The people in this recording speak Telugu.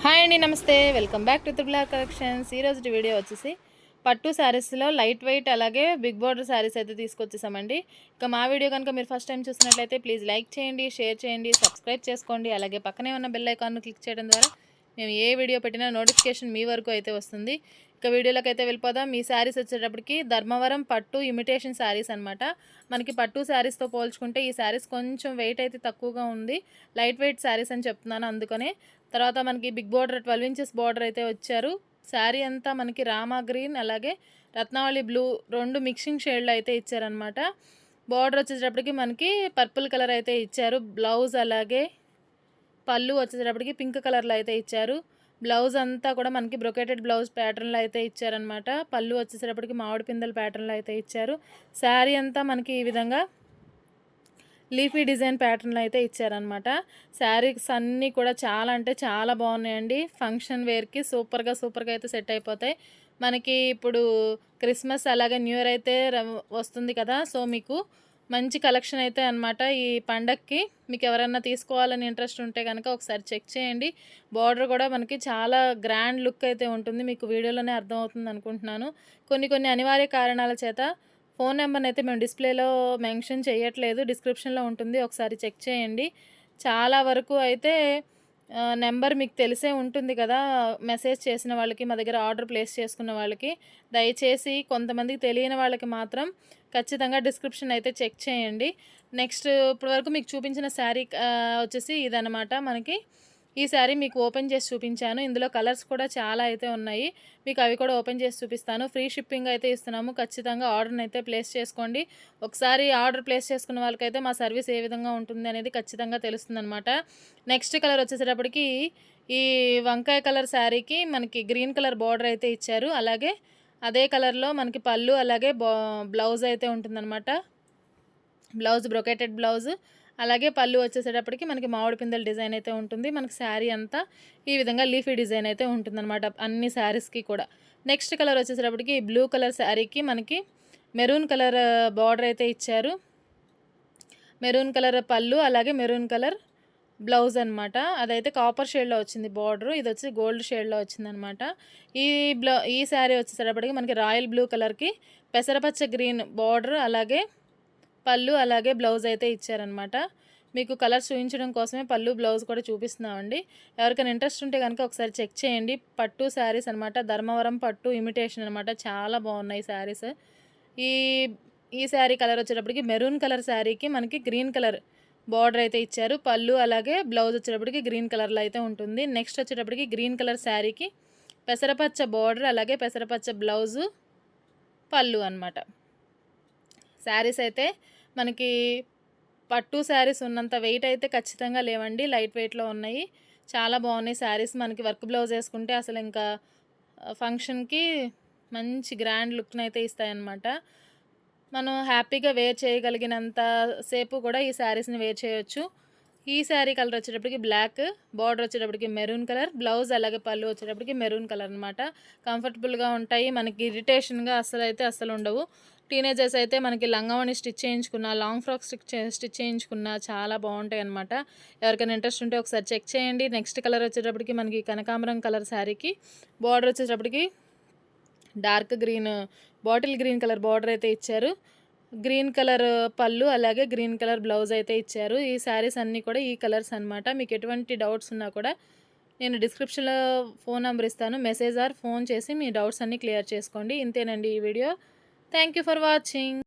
హాయ్ అండి, నమస్తే. Welcome back to triple R collections. ఈరోజు వీడియో వచ్చేసి పట్టు శారీస్లో లైట్ వెయిట్ అలాగే బిగ్ బార్డర్ శారీస్ అయితే తీసుకొచ్చేసామండి. ఇక మా వీడియో కనుక మీరు ఫస్ట్ టైం చూసినట్లయితే ప్లీజ్ లైక్ చేయండి, షేర్ చేయండి, సబ్స్క్రైబ్ చేసుకోండి. అలాగే పక్కనే ఉన్న బెల్ ఐకాన్ను క్లిక్ చేయడం ద్వారా మేము ఏ వీడియో పెట్టినా నోటిఫికేషన్ మీ వరకు అయితే వస్తుంది. ఇక వీడియోలోకి అయితే వెళ్ళిపోదాం. ఈ శారీస్ వచ్చేటప్పటికి ధర్మవరం పట్టు ఇమిటేషన్ శారీస్ అనమాట. మనకి పట్టు శారీస్తో పోల్చుకుంటే ఈ శారీస్ కొంచెం వెయిట్ అయితే తక్కువగా ఉంది. లైట్ వెయిట్ శారీస్ అని చెప్తున్నాను అందుకనే. తర్వాత మనకి బిగ్ బార్డర్ 12 ఇంచెస్ బార్డర్ అయితే వచ్చారు. శారీ అంతా మనకి రామా గ్రీన్ అలాగే రత్నావళి బ్లూ రెండు మిక్సింగ్ షేడ్లో అయితే ఇచ్చారనమాట. బార్డర్ వచ్చేటప్పటికి మనకి పర్పుల్ కలర్ అయితే ఇచ్చారు. బ్లౌజ్ అలాగే పళ్ళు వచ్చేటప్పటికి పింక్ కలర్లో అయితే ఇచ్చారు. బ్లౌజ్ అంతా కూడా మనకి బ్రొకేటెడ్ బ్లౌజ్ ప్యాటర్న్లో అయితే ఇచ్చారనమాట. పళ్ళు వచ్చేటప్పటికి మామిడి పిందెల ప్యాటర్న్లో అయితే ఇచ్చారు. శారీ అంతా మనకి ఈ విధంగా లీఫీ డిజైన్ ప్యాటర్న్లో అయితే ఇచ్చారనమాట. శారీస్ అన్నీ కూడా చాలా అంటే చాలా బాగున్నాయండి. ఫంక్షన్ వేర్కి సూపర్గా అయితే సెట్ అయిపోతాయి. మనకి ఇప్పుడు క్రిస్మస్ అలాగే న్యూ ఇయర్ అయితే వస్తుంది కదా, సో మీకు మంచి కలెక్షన్ అయితే అనమాట. ఈ పండక్కి మీకు ఎవరైనా తీసుకోవాలని ఇంట్రెస్ట్ ఉంటే కనుక ఒకసారి చెక్ చేయండి. బార్డర్ కూడా మనకి చాలా గ్రాండ్ లుక్ అయితే ఉంటుంది. మీకు వీడియోలోనే అర్థమవుతుంది అనుకుంటున్నాను. కొన్ని అనివార్య కారణాల చేత ఫోన్ నెంబర్ని అయితే మేము డిస్ప్లేలో మెన్షన్ చేయట్లేదు, డిస్క్రిప్షన్లో ఉంటుంది, ఒకసారి చెక్ చేయండి. చాలా వరకు అయితే నెంబర్ మీకు తెలిసే ఉంటుంది కదా, మెసేజ్ చేసిన వాళ్ళకి, మా దగ్గర ఆర్డర్ ప్లేస్ చేసుకున్న వాళ్ళకి. దయచేసి కొంతమందికి తెలియని వాళ్ళకి మాత్రం ఖచ్చితంగా డిస్క్రిప్షన్ అయితే చెక్ చేయండి. నెక్స్ట్ ఇప్పటివరకు మీకు చూపించిన శారీ వచ్చేసి ఇదనమాట. మనకి ఈ శారీ మీకు ఓపెన్ చేసి చూపించాను. ఇందులో కలర్స్ కూడా చాలా అయితే ఉన్నాయి. మీకు అవి కూడా ఓపెన్ చేసి చూపిస్తాను. ఫ్రీ షిప్పింగ్ అయితే ఇస్తున్నాము. ఖచ్చితంగా ఆర్డర్ని అయితే ప్లేస్ చేసుకోండి. ఒకసారి ఆర్డర్ ప్లేస్ చేసుకున్న వాళ్ళకైతే మా సర్వీస్ ఏ విధంగా ఉంటుంది అనేది ఖచ్చితంగా తెలుస్తుందనమాట. నెక్స్ట్ కలర్ వచ్చేసేటప్పటికి ఈ వంకాయ కలర్ శారీకి మనకి గ్రీన్ కలర్ బార్డర్ అయితే ఇచ్చారు. అలాగే అదే కలర్లో మనకి పళ్ళు అలాగే బ్లౌజ్ అయితే ఉంటుందన్నమాట. బ్లౌజ్ బ్రొకేటెడ్ బ్లౌజ్ అలాగే పళ్ళు వచ్చేసేటప్పటికి మనకి మామిడి పిందెల డిజైన్ అయితే ఉంటుంది. మనకి శారీ అంతా ఈ విధంగా లీఫీ డిజైన్ అయితే ఉంటుందన్నమాట అన్ని శారీస్కి కూడా. నెక్స్ట్ కలర్ వచ్చేసేటప్పటికి బ్లూ కలర్ శారీకి మనకి మెరూన్ కలర్ బార్డర్ అయితే ఇచ్చారు. మెరూన్ కలర్ పళ్ళు అలాగే మెరూన్ కలర్ బ్లౌజ్ అనమాట. అదైతే కాపర్ షేడ్లో వచ్చింది బార్డర్, ఇది వచ్చి గోల్డ్ షేడ్లో వచ్చిందనమాట. ఈ శారీ వచ్చేసేటప్పటికి మనకి రాయల్ బ్లూ కలర్కి పెసరపచ్చ గ్రీన్ బార్డర్ అలాగే పళ్ళు అలాగే బ్లౌజ్ అయితే ఇచ్చారనమాట. మీకు కలర్స్ చూపించడం కోసమే పళ్ళు బ్లౌజ్ కూడా చూపిస్తున్నామండి. ఎవరికైనా ఇంట్రెస్ట్ ఉంటే కనుక ఒకసారి చెక్ చేయండి. పట్టు శారీస్ అనమాట, ధర్మవరం పట్టు ఇమిటేషన్ అనమాట. చాలా బాగున్నాయి శారీస్. ఈ ఈ శారీ కలర్ వచ్చేటప్పటికి మెరూన్ కలర్ శారీకి మనకి గ్రీన్ కలర్ బార్డర్ అయితే ఇచ్చారు. పళ్ళు అలాగే బ్లౌజ్ వచ్చేటప్పటికి గ్రీన్ కలర్లో అయితే ఉంటుంది. నెక్స్ట్ వచ్చేటప్పటికి గ్రీన్ కలర్ శారీకి పెసరపచ్చ బార్డర్ అలాగే పెసరపచ్చ బ్లౌజు పళ్ళు అనమాట. శారీస్ అయితే మనకి పట్టు శారీస్ ఉన్నంత వెయిట్ అయితే ఖచ్చితంగా లేవండి, లైట్ వెయిట్లో ఉన్నాయి. చాలా బాగున్నాయి శారీస్. మనకి వర్క్ బ్లౌజ్ వేసుకుంటే అసలు ఇంకా ఫంక్షన్కి మంచి గ్రాండ్ లుక్ని అయితే ఇస్తాయన్నమాట. మనం హ్యాపీగా వేర్ చేయగలిగినంత సేపు కూడా ఈ శారీస్ని వేర్ చేయొచ్చు. ఈ శారీ కలర్ వచ్చేటప్పటికి బ్లాక్, బార్డర్ వచ్చేటప్పటికి మెరూన్ కలర్, బ్లౌజ్ అలాగే పళ్ళు వచ్చేటప్పటికి మెరూన్ కలర్ అనమాట. కంఫర్టబుల్గా ఉంటాయి, మనకి ఇరిటేషన్గా అస్సలు ఉండవు. టీనేజర్స్ అయితే మనకి లంగావణి స్టిచ్ చేయించుకున్న, లాంగ్ ఫ్రాక్ స్టిచ్ చేయించుకున్న చాలా బాగుంటాయి అనమాట. ఎవరికైనా ఇంట్రెస్ట్ ఉంటే ఒకసారి చెక్ చేయండి. నెక్స్ట్ కలర్ వచ్చేటప్పటికి మనకి కనకాంబరం కలర్ శారీకి బార్డర్ వచ్చేటప్పటికి dark green, bottle green colour border అయితే ఇచ్చారు. గ్రీన్ కలర్ పళ్ళు అలాగే గ్రీన్ కలర్ బ్లౌజ్ అయితే ఇచ్చారు. ఈ శారీస్ అన్నీ కూడా ఈ కలర్స్ అనమాట. మీకు ఎటువంటి డౌట్స్ ఉన్నా కూడా నేను డిస్క్రిప్షన్లో ఫోన్ నెంబర్ ఇస్తాను, మెసేజ్ ఆర్ ఫోన్ చేసి మీ డౌట్స్ అన్నీ క్లియర్ చేసుకోండి. ఇంతేనండి ఈ video. Thank you for watching.